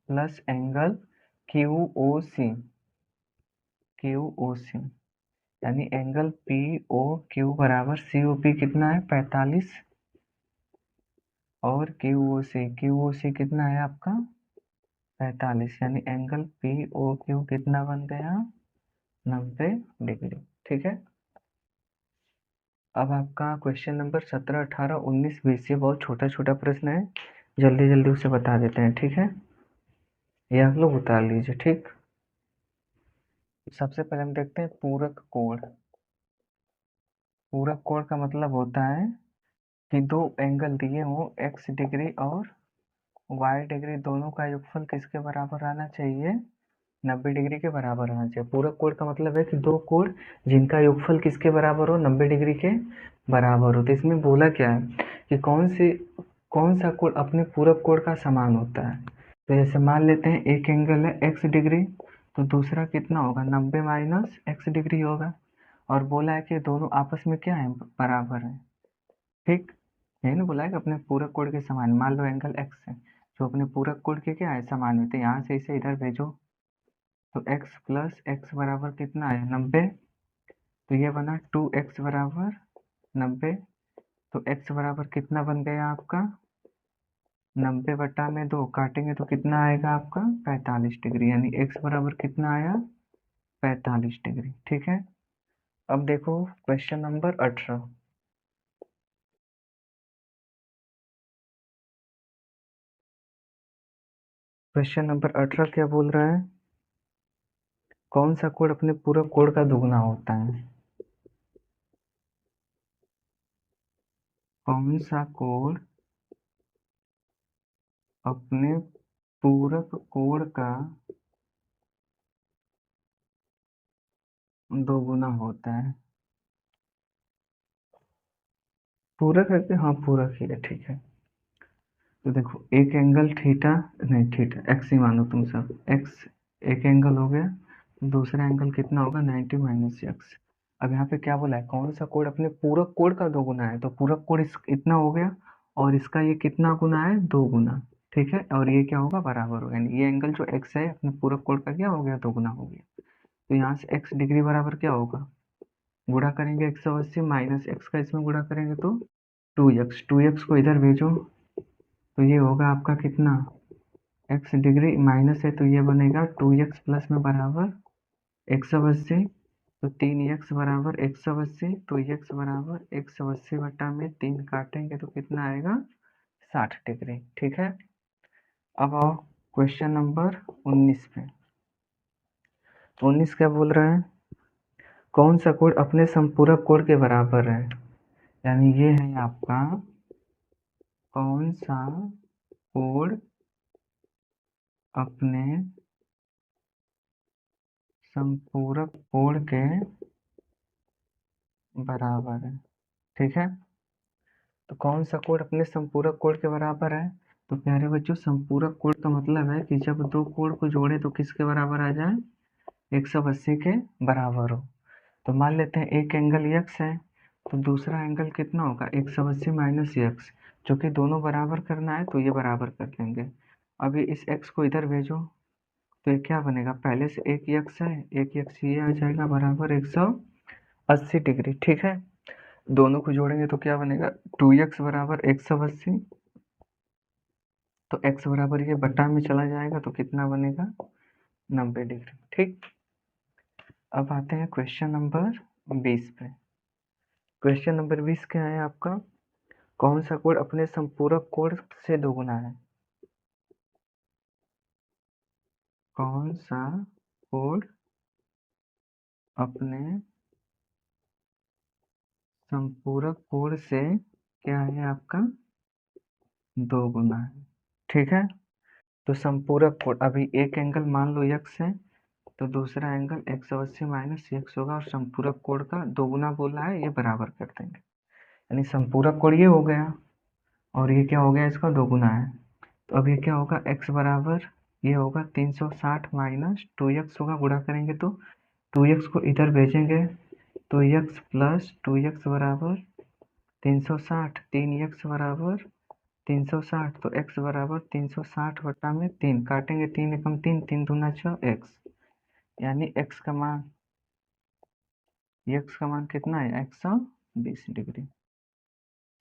plus angle QOC यानी एंगल POQ बराबर COP कितना है 45 और QOC कितना है आपका 45, यानी एंगल POQ कितना बन गया 90 डिग्री, ठीक है। अब आपका क्वेश्चन नंबर 17, 18, 19, 20 ये बहुत छोटा छोटा प्रश्न है, जल्दी जल्दी उसे बता देते हैं, ठीक है। ये आप लोग उतार लीजिए, ठीक। सबसे पहले हम देखते हैं पूरक कोण। पूरक कोण का मतलब होता है कि दो एंगल दिए हों x डिग्री और y डिग्री, दोनों का योगफल किसके बराबर आना चाहिए 90 डिग्री के बराबर आना चाहिए। पूरक कोण का मतलब है कि दो कोण जिनका योगफल किसके बराबर हो 90 डिग्री के बराबर हो। तो इसमें बोला क्या है कि कौन सा कोण अपने पूरक कोण का समान होता है। तो जैसे मान लेते हैं एक एंगल है x डिग्री, तो दूसरा कितना होगा 90 माइनस x डिग्री होगा, और बोला है कि दोनों आपस में क्या है बराबर है, ठीक। यही ना बोला है कि अपने पूरक कोण के समान, मान लो एंगल x है जो अपने पूरक कोण के क्या है समान है, तो यहाँ से इसे इधर भेजो, तो x प्लस एक्स बराबर कितना है 90, तो ये बना 2x बराबर 90, तो x बराबर कितना बन गया आपका 90 बटा में 2 काटेंगे तो कितना आएगा आपका 45 डिग्री, यानी x बराबर कितना आया 45 डिग्री, ठीक है। अब देखो क्वेश्चन नंबर 18। क्वेश्चन नंबर 18 क्या बोल रहा है? कौन सा कोण अपने पूरक कोण का दुगुना होता है? कौन सा कोण अपने पूरक कोण का दोगुना होता है? पूरक है कि हाँ पूरक ही है, ठीक है। तो देखो एक एंगल थीटा, नहीं थीटा एक्स ही मानो तुम सब, एक्स एक एंगल हो गया, दूसरा एंगल कितना होगा 90 माइनस एक्स। अब यहाँ पे क्या बोला है, कौन सा कोण अपने पूरक कोण का दो गुना है, तो पूरक कोण इतना हो गया और इसका ये कितना गुना है, दो गुना, ठीक है। और ये क्या होगा, बराबर होगा, यानी ये एंगल जो एक्स है अपने पूरक कोण का क्या हो गया, दो गुना हो गया। तो यहाँ से एक्स डिग्री बराबर क्या होगा, गुणा करेंगे 180 माइनस एक्स का इसमें गुणा करेंगे तो 2x, 2x को इधर भेजो तो ये होगा आपका कितना, x डिग्री माइनस है तो ये बनेगा 2x प्लस में बराबर 180, तो 3x बराबर 180, तो x बराबर 180 बटा में 3 काटेंगे तो कितना आएगा, 60 डिग्री, ठीक है। अब आओ क्वेश्चन नंबर 19 पे। 19 क्या बोल रहा है, कौन सा कोण अपने संपूरक कोण के बराबर है, यानी ये है आपका कौन सा कोण अपने संपूरक कोण के बराबर है, ठीक है। तो कौन सा कोण अपने संपूरक कोण के बराबर है, तो प्यारे बच्चों संपूरक कोण का मतलब है कि जब दो कोण को जोड़े तो किसके बराबर आ जाए, 180 के बराबर हो। तो मान लेते हैं एक एंगल x है तो दूसरा एंगल कितना होगा, 180 माइनस एक्स, चूंकि दोनों बराबर करना है तो ये बराबर कर देंगे। अभी इस x को इधर भेजो तो ये क्या बनेगा, पहले से एक x है, एक x ये आ जाएगा बराबर 180 डिग्री, ठीक है। दोनों को जोड़ेंगे तो क्या बनेगा, 2x बराबर 180, तो x बराबर ये बटा में चला जाएगा तो कितना बनेगा, 90 डिग्री, ठीक। अब आते हैं क्वेश्चन नंबर 20 पे। क्वेश्चन नंबर 20 क्या है आपका, कौन सा कोण अपने संपूरक कोण से दोगुना है, कौन सा कोण अपने संपूरक कोण से क्या है आपका, दोगुना है, ठीक है। तो संपूरक कोण, अभी एक एंगल मान लो x है तो दूसरा एंगल 180 माइनस एक्स होगा और संपूरक कोण का दोगुना बोला है, ये बराबर कर देंगे, यानी संपूरक कोण ये हो गया और ये क्या हो गया, इसका दोगुना है। तो अब ये क्या होगा, x बराबर ये होगा 360 माइनस 2x होगा, गुणा करेंगे तो 2x को इधर भेजेंगे तो x प्लस 2x बराबर 360, 3x बराबर 360, तो x बराबर 360 बटा में 3 काटेंगे, 3 एकम 3, 3 दूना 6 x, यानी x का मान कितना है, 120 डिग्री,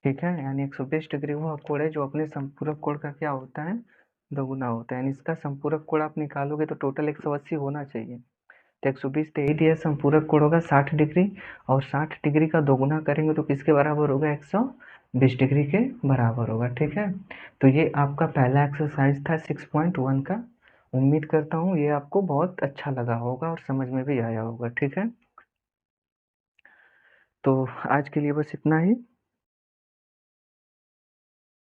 ठीक है। यानी 120 डिग्री वो कोण है जो अपने संपूरक कोण का क्या होता है, दोगुना होता है, यानी इसका संपूरक कोण आप निकालोगे तो टोटल 180 होना चाहिए, तो 120 दे ही दिया, संपूरक कोण होगा 60 डिग्री और 60 डिग्री का दोगुना करेंगे तो किसके बराबर होगा, 120 डिग्री के बराबर होगा, ठीक है। तो ये आपका पहला एक्सरसाइज था 6.1 का। उम्मीद करता हूँ ये आपको बहुत अच्छा लगा होगा और समझ में भी आया होगा, ठीक है। तो आज के लिए बस इतना ही।